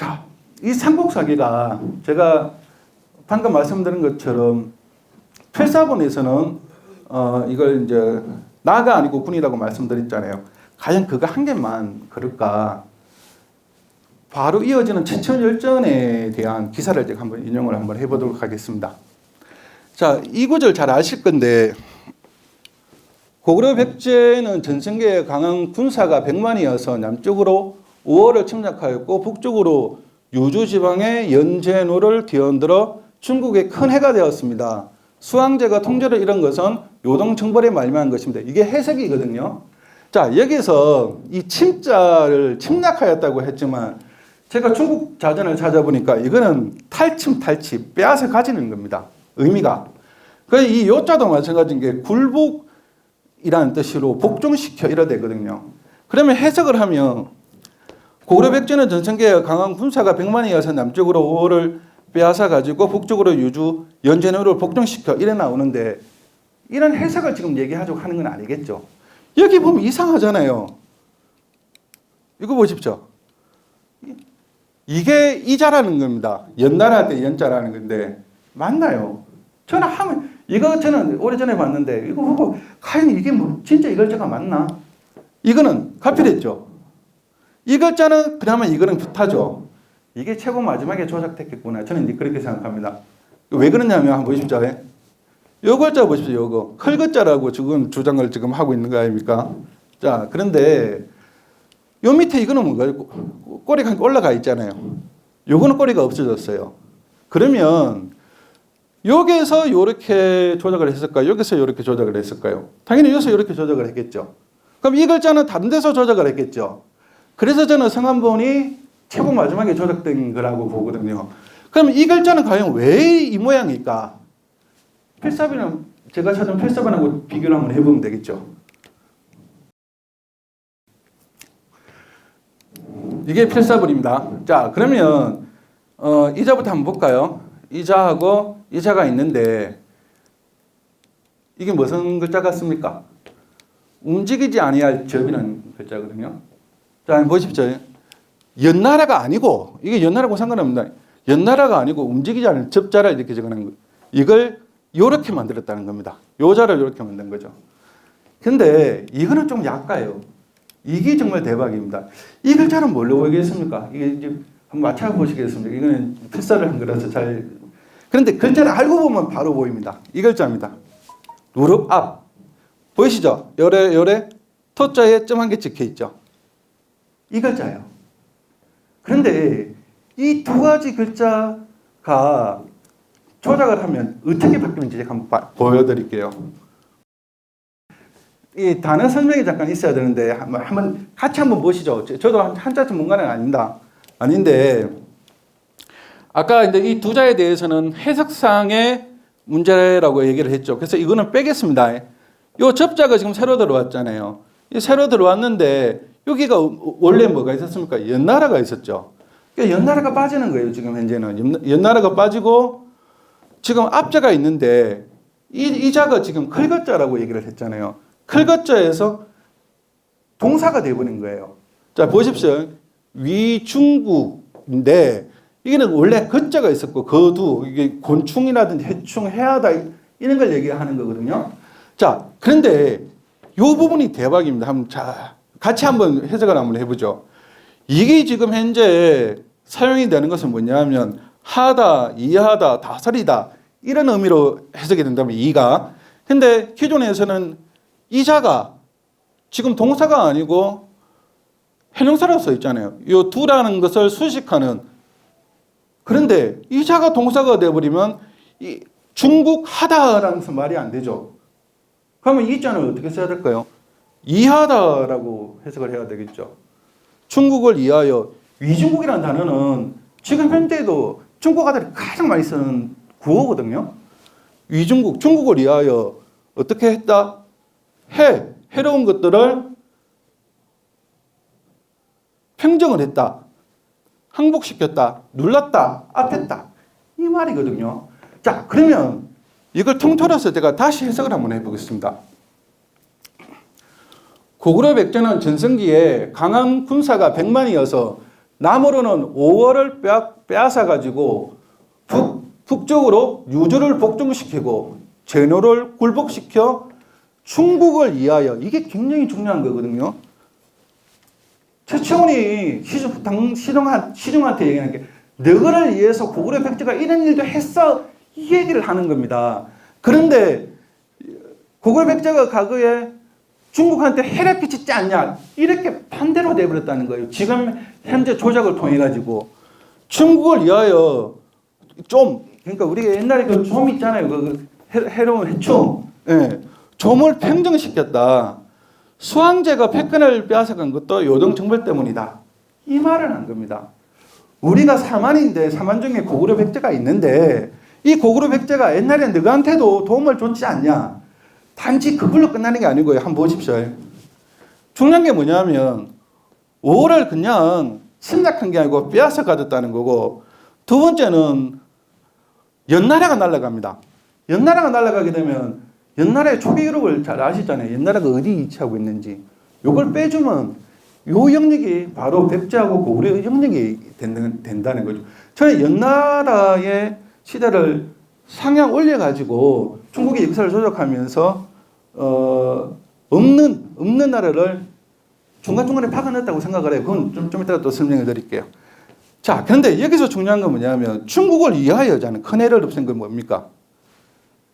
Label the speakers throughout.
Speaker 1: 자, 이 삼국사기가 제가 방금 말씀드린 것처럼 필사본에서는 이걸 이제 나가 아니고 군이라고 말씀드렸잖아요. 과연 그거 한 개만 그럴까? 바로 이어지는 채천열전에 대한 기사를 제가 한번 인용을 한번 해보도록 하겠습니다. 자, 이 구절 잘 아실 건데 고구려 백제는 전성기에 강한 군사가 100만이어서 남쪽으로 우호를 침략하였고 북쪽으로 유주 지방의 연제노를 뒤흔들어 중국에 큰 해가 되었습니다. 수왕제가 통제를 잃은 것은 요동청벌에 말미암은 것입니다. 이게 해석이거든요. 자, 여기서 이 침자를 침략하였다고 했지만 제가 중국 자전을 찾아보니까 이거는 탈취, 빼앗아 가지는 겁니다. 의미가. 그래서 이 요자도 마찬가지인 게 굴복이라는 뜻으로 복종시켜 이래 되거든요. 그러면 해석을 하면 고구려 백제는 전성기에 강한 군사가 100만이어서 남쪽으로 우호를 빼앗아 가지고 북쪽으로 유주, 연제노를 복종시켜 이래 나오는데 이런 해석을 지금 얘기하자고 하는 건 아니겠죠. 여기 보면 이상하잖아요. 이거 보십시오. 이게 이자라는 겁니다. 연나라 때 연자라는 건데 맞나요? 저는 오래전에 봤는데 이거 보고 과연 이게 뭐 진짜 이 글자가 맞나? 이거는 가필했죠. 이 글자는 그나마 이거는 붙하죠. 이게 최고 마지막에 조작됐겠구나. 저는 그렇게 생각합니다. 왜 그러냐면 한번 보십시오. 요 글자 보십시오. 요거 클 글자라고 지금 주장을 지금 하고 있는 거 아닙니까? 자, 그런데 요 밑에 이거는 뭔가요? 꼬리가 올라가 있잖아요. 요거는 꼬리가 없어졌어요. 그러면 여기서 이렇게 조작을 했을까요? 여기서 이렇게 조작을 했을까요? 당연히 여기서 이렇게 조작을 했겠죠. 그럼 이 글자는 다른 데서 조작을 했겠죠. 그래서 저는 성한본이 최고 마지막에 조작된 거라고 보거든요. 그럼 이 글자는 과연 왜 이 모양일까? 필사본은 제가 찾은 필사본하고 비교를 한번 해보면 되겠죠. 이게 필사본입니다. 자, 그러면 이자부터 한번 볼까요? 이자하고 이자가 있는데 이게 무슨 글자 같습니까? 움직이지 아니할 접이라는 글자거든요. 자, 한번 보십시오. 연나라가 아니고 이게 연나라고 상관없습니다. 연나라가 아니고 움직이지 않을 접자를 이렇게 적어놓은 거예요. 이걸 이렇게 만들었다는 겁니다. 요자를 이렇게 만든 거죠. 근데 이거는 좀 약가요. 이게 정말 대박입니다. 이 글자는 뭘로 보이겠습니까? 이게 이제 한번 맞춰보시겠습니까? 이거는 필사를 한 거라서 잘. 그런데 글자를 알고 보면 바로 보입니다. 이 글자입니다. 무릎 앞. 보이시죠? 요래 토자에 점 한 개 찍혀 있죠. 이 글자예요. 그런데 이 두 가지 글자가 조작을 하면 어떻게 바뀌는지 제가 한번 보여드릴게요. 이 단어 설명이 잠깐 있어야 되는데 한번 같이 한번 보시죠. 저도 한자 전문가는 아닌데 아까 이제 이 두 자에 대해서는 해석상의 문제라고 얘기를 했죠. 그래서 이거는 빼겠습니다. 이 접자가 지금 새로 들어왔잖아요. 이 새로 들어왔는데 여기가 원래 뭐가 있었습니까? 연나라가 있었죠. 그러니까 연나라가 빠지는 거예요. 지금 현재는 연나라가 빠지고 지금 앞자가 있는데 이 자가 지금 클거자라고 얘기를 했잖아요. 클거자에서 동사가 되어버린 거예요. 자, 보십시오. 위중국인데 이게는 원래 거자가 있었고 거두 이게 곤충이라든지 해충, 해하다 이런 걸 얘기하는 거거든요. 자, 그런데 이 부분이 대박입니다. 같이 한번 해석을 한번 해보죠. 이게 지금 현재 사용이 되는 것은 뭐냐면 하다, 이하다, 다스리다 이런 의미로 해석이 된다면 이가. 근데 기존에서는 이자가 지금 동사가 아니고 형용사라고 써 있잖아요. 이 두라는 것을 수식하는. 그런데 이자가 동사가 되어버리면 이 중국 하다라는 말이 안 되죠. 그러면 이 자는 어떻게 써야 될까요? 이하다라고 해석을 해야 되겠죠. 중국을 이하여. 위중국이라는 단어는 지금 현재도 중국어들이 가장 많이 쓰는 구어거든요. 위중국, 중국을 위하여 어떻게 했다? 해로운 것들을 평정을 했다. 항복시켰다. 눌렀다. 압했다. 이 말이거든요. 자, 그러면 이걸 통틀어서 제가 다시 해석을 한번 해보겠습니다. 고구려 백제는 전성기에 강한 군사가 100만이어서 남으로는 5월을 빼앗아 가지고 북쪽으로 유주를 복종시키고 제노를 굴복시켜 충국을 이하여, 이게 굉장히 중요한 거거든요. 최초원이 시종한테 얘기하는 게 너를 위해서 고구려 백제가 이런 일도 했어, 이 얘기를 하는 겁니다. 그런데 고구려 백제가 과거에 중국한테 해를 끼치지 않냐, 이렇게 반대로 돼버렸다는 거예요. 지금 현재 조작을 통해 가지고 중국을 위하여 그러니까 우리가 옛날에 그 좀 있잖아요. 그 해로운 해충, 예, 좀을 평정시켰다. 수황제가 패권을 빼앗아간 것도 요동정벌 때문이다. 이 말을 한 겁니다. 우리가 사만인데 사만 중에 고구려 백제가 있는데 이 고구려 백제가 옛날에 너한테도 도움을 줬지 않냐. 단지 그걸로 끝나는 게 아니고요. 한번 보십시오. 중요한 게 뭐냐면 5월을 그냥 침략한 게 아니고 빼앗아 가졌다는 거고, 두 번째는 연나라가 날아갑니다. 연나라가 날아가게 되면 연나라의 초기 유럽을 잘 아시잖아요. 연나라가 어디 위치하고 있는지. 요걸 빼주면 요 영역이 바로 백제하고 고구려 영역이 된다는 거죠. 저는 연나라의 시대를 상향 올려가지고 중국의 역사를 조작하면서 없는 나라를 중간중간에 박아넣었다고 생각을 해요. 그건 좀 이따가 또 설명해 드릴게요. 자, 그런데 여기서 중요한 건 뭐냐면 중국을 이해하여자는 큰 해를 없앤 건 뭡니까?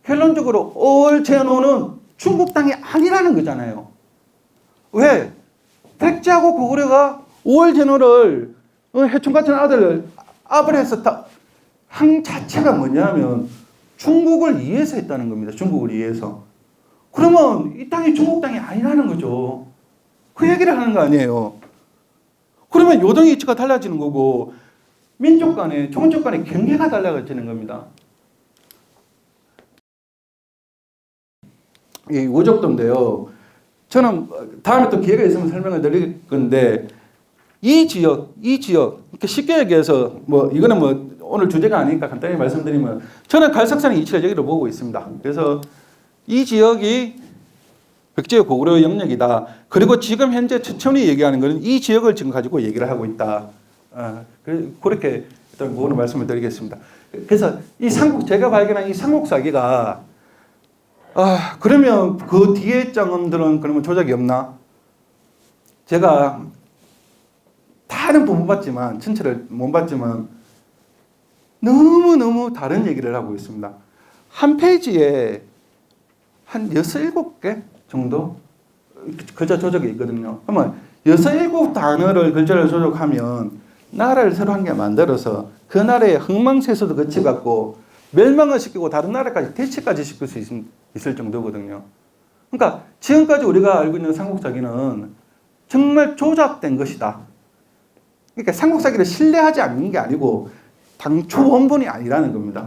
Speaker 1: 결론적으로 5월 제노는 중국 땅이 아니라는 거잖아요. 왜? 백제하고 고구려가 5월 제노를 해충 같은 아들을 압을 해서 한 자체가 뭐냐면 중국을 위해서 했다는 겁니다. 중국을 위해서. 그러면 이 땅이 중국 땅이 아니라는 거죠. 그 얘기를 하는 거 아니에요. 그러면 요동의 위치가 달라지는 거고 민족 간의, 종족 간의 경계가 달라지는 겁니다. 이 오적도인데요. 저는 다음에 또 기회가 있으면 설명을 드릴 건데 이 지역, 이렇게 쉽게 얘기해서 이거는 오늘 주제가 아니니까 간단히 말씀드리면 저는 갈석산의 이치를 여기로 보고 있습니다. 그래서 이 지역이 백제 고구려 영역이다. 그리고 지금 현재 최천이 얘기하는 것은 이 지역을 지금 가지고 얘기를 하고 있다. 그렇게 일단 그거는 말씀을 드리겠습니다. 그래서 제가 발견한 이 삼국사기가 그러면 그 뒤에 장엄들은 그러면 조작이 없나? 제가 다른 못 봤지만, 전체를 못 봤지만 너무너무 다른 얘기를 하고 있습니다. 한 페이지에 한 6, 7개 정도 글자 조작이 있거든요. 그러면 6, 7단어를 글자를 조작하면 나라를 새로 한 개 만들어서 그 나라의 흥망세수도 거쳐갖고 멸망을 시키고 다른 나라까지 대치까지 시킬 수 있을 정도거든요. 그러니까 지금까지 우리가 알고 있는 삼국사기는 정말 조작된 것이다. 그러니까 삼국사기를 신뢰하지 않는 게 아니고 당초 원본이 아니라는 겁니다.